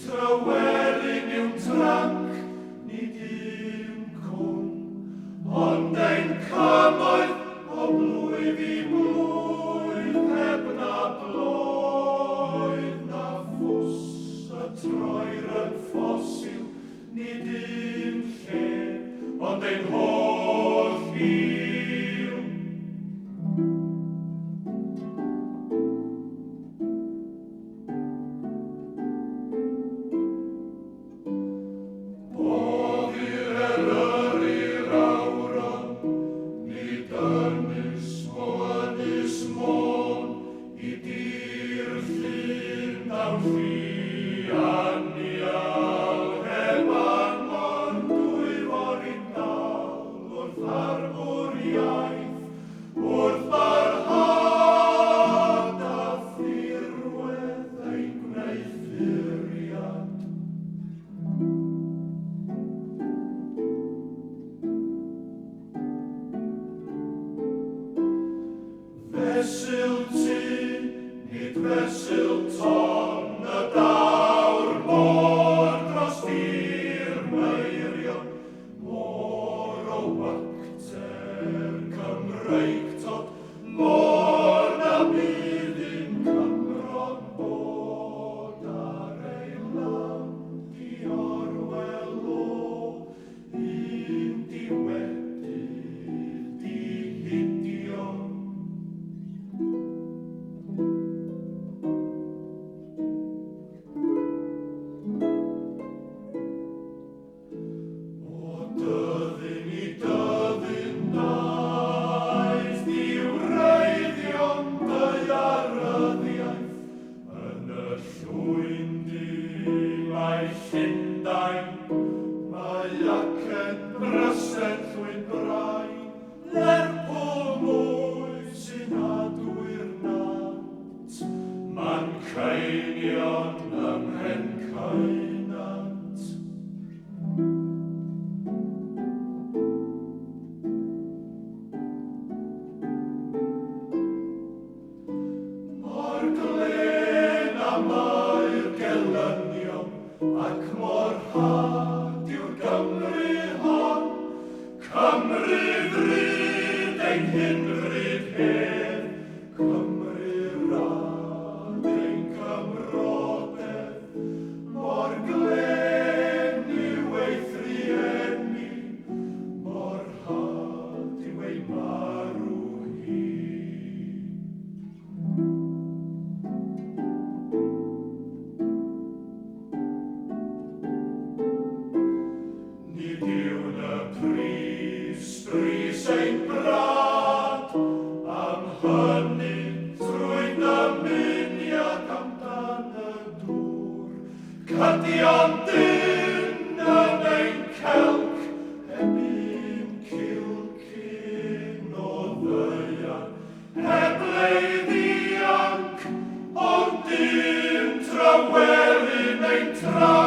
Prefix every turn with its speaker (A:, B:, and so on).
A: Trywelyn yw'n dranc, nid yw'n cwm, ond ein cymoedd o blwydd i blwydd, heb na bloedd na ffws, y troer yn ffosil, nid yw'n lle, ond ein holl hil. Fesul ti, nid fesul ton, y dawr môr dros dir meirion, môr o bacter Cymreig tot, môr na bydd un Cymro'n bod ar ei land i orwelo, un diwedydd dihidio. Llundain, mae acen brysedd llwyn brau, Lerpwl mwy sy'n adwyr nant, Manceinion ym Mhencainat. Mor glen a mae'r gelynion, ac mor had yw'r Gymru hon, Cymru fryd ein hynryd hedd, Cymru rad ein cymrodedd, mor glen yw ei thrienni, mor had yw ei marw hi. Nid yw'n y pris ein brad, am hynny trwy'n dymuniad amdan y dŵr. Cydion dyn yn ein celc, heb un cilcyn o ddeian, heb leiddianc, ond un trywelyn ein tra.